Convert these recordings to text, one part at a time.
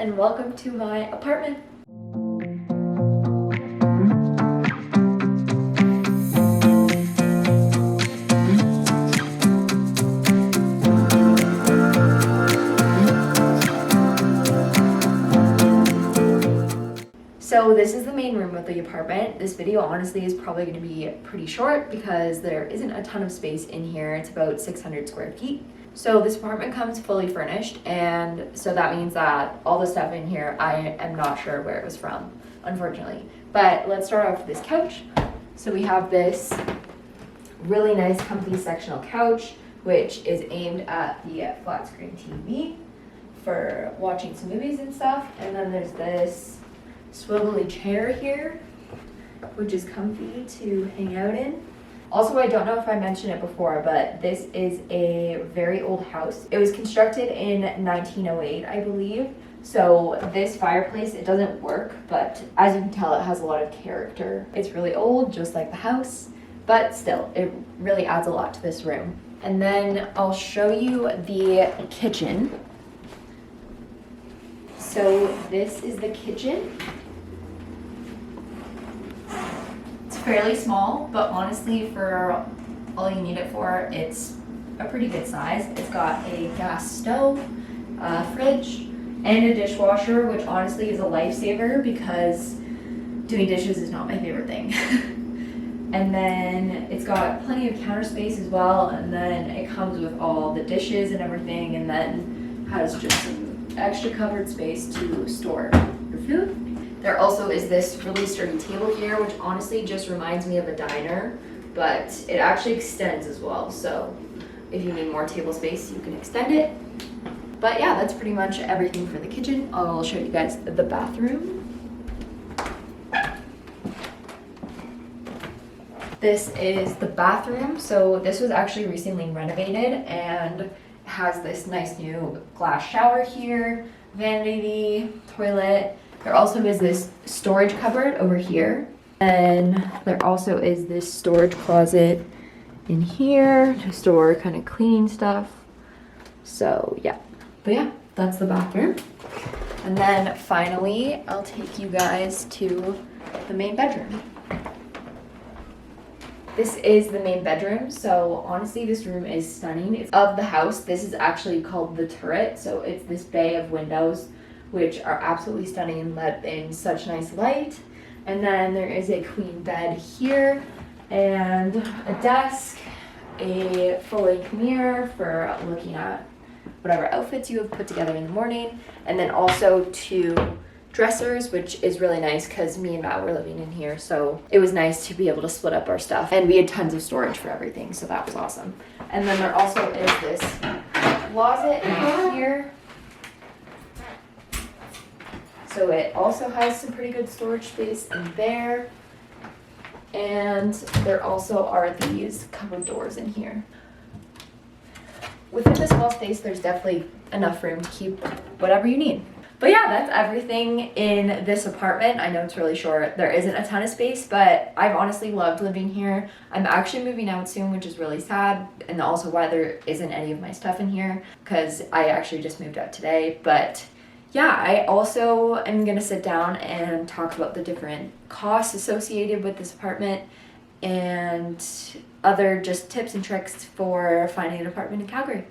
and welcome to my apartment. So this is the main room of the apartment. This video honestly is probably going to be pretty short because there isn't a ton of space in here. It's about 600 square feet. So this apartment comes fully furnished, and so that means that all the stuff in here, I am not sure where it was from, unfortunately. But let's start off with this couch. So we have this really nice comfy sectional couch, which is aimed at the flat screen TV for watching some movies and stuff. And then there's this swivelly chair here, which is comfy to hang out in. Also, I don't know if I mentioned it before, but this is a very old house. It was constructed in 1908, I believe. So this fireplace, it doesn't work, but as you can tell, it has a lot of character. It's really old, just like the house, but still, it really adds a lot to this room. And then I'll show you the kitchen. So this is the kitchen. Fairly small, but honestly for all you need it for, it's a pretty good size. It's got a gas stove, a fridge, and a dishwasher, which honestly is a lifesaver because doing dishes is not my favorite thing. And then it's got plenty of counter space as well, and then it comes with all the dishes and everything, and then has just some extra covered space to store your food. There also is this really sturdy table here, which honestly just reminds me of a diner, but it actually extends as well. So if you need more table space, you can extend it. But yeah, that's pretty much everything for the kitchen. I'll show you guys the bathroom. This is the bathroom. So this was actually recently renovated and has this nice new glass shower here, vanity, toilet. There also is this storage cupboard over here. And there also is this storage closet in here to store kind of cleaning stuff. So yeah, but yeah, that's the bathroom. And then finally, I'll take you guys to the main bedroom. This is the main bedroom. So honestly, this room is stunning. It's of the house. This is actually called the turret. So it's this bay of windows, which are absolutely stunning and let in such nice light. And then there is a queen bed here and a desk, a full-length mirror for looking at whatever outfits you have put together in the morning, and then also two dressers, which is really nice because me and Matt were living in here, so it was nice to be able to split up our stuff, and we had tons of storage for everything, so that was awesome. And then there also is this closet in here. So it also has some pretty good storage space in there. And there also are these cupboard doors in here. Within this small space, there's definitely enough room to keep whatever you need. But yeah, that's everything in this apartment. I know it's really short. There isn't a ton of space, but I've honestly loved living here. I'm actually moving out soon, which is really sad. And also why there isn't any of my stuff in here, because I actually just moved out today. But yeah, I also am gonna sit down and talk about the different costs associated with this apartment and other just tips and tricks for finding an apartment in Calgary.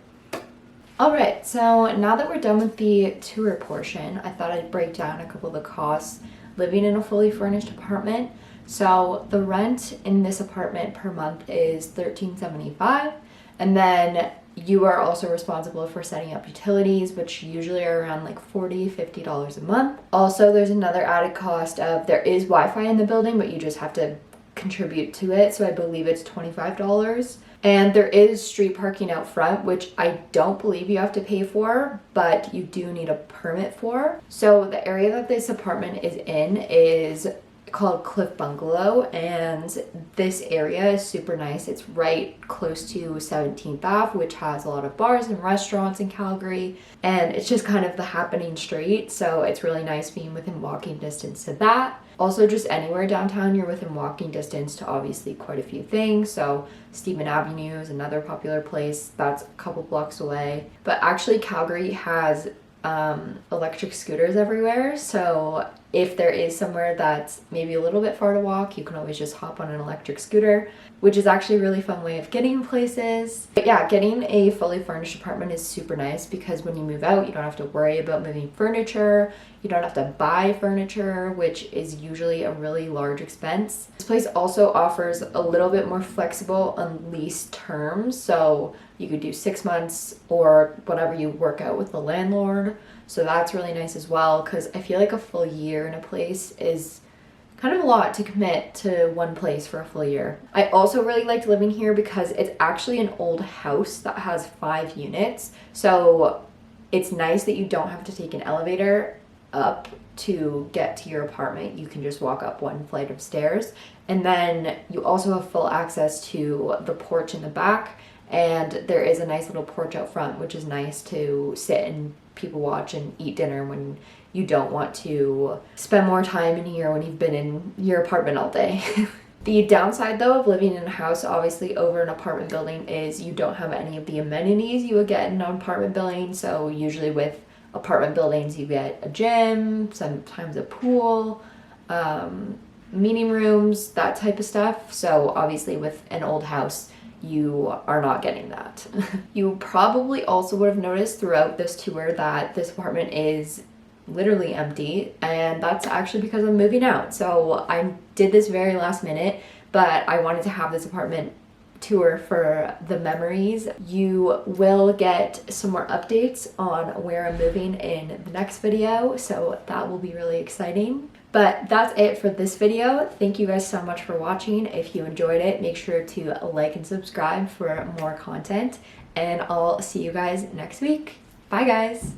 All right, so now that we're done with the tour portion, I thought I'd break down a couple of the costs living in a fully furnished apartment. So the rent in this apartment per month is $13.75, and then you are also responsible for setting up utilities, which usually are around like $40, $50 a month. Also, there's another added cost of there is Wi-Fi in the building, but you just have to contribute to it. So I believe it's $25. And there is street parking out front, which I don't believe you have to pay for, but you do need a permit for. So the area that this apartment is in is called Cliff Bungalow, and this area is super nice. It's right close to 17th Ave, which has a lot of bars and restaurants in Calgary, and it's just kind of the happening street, so it's really nice being within walking distance to that. Also, just anywhere downtown, you're within walking distance to obviously quite a few things. So Stephen Avenue is another popular place that's a couple blocks away. But actually, Calgary has electric scooters everywhere. So if there is somewhere that's maybe a little bit far to walk, you can always just hop on an electric scooter, which is actually a really fun way of getting places. But yeah, getting a fully furnished apartment is super nice because when you move out, you don't have to worry about moving furniture. You don't have to buy furniture, which is usually a really large expense. This place also offers a little bit more flexible on lease terms. So you could do 6 months or whatever you work out with the landlord. So that's really nice as well, because I feel like a full year in a place is kind of a lot to commit to one place for a full year. I also really liked living here because it's actually an old house that has 5 units. So it's nice that you don't have to take an elevator up to get to your apartment. You can just walk up 1 flight of stairs. And then you also have full access to the porch in the back. And there is a nice little porch out front, which is nice to sit and people watch and eat dinner when you don't want to spend more time in here when you've been in your apartment all day. The downside though of living in a house obviously over an apartment building is you don't have any of the amenities you would get in an apartment building. So usually with apartment buildings you get a gym, sometimes a pool, meeting rooms, that type of stuff. So obviously with an old house you are not getting that. You probably also would have noticed throughout this tour that this apartment is literally empty, and that's actually because I'm moving out. So I did this very last minute, but I wanted to have this apartment tour for the memories. You will get some more updates on where I'm moving in the next video, so that will be really exciting. But that's it for this video. Thank you guys so much for watching. If you enjoyed it, make sure to like and subscribe for more content, and I'll see you guys next week. Bye guys.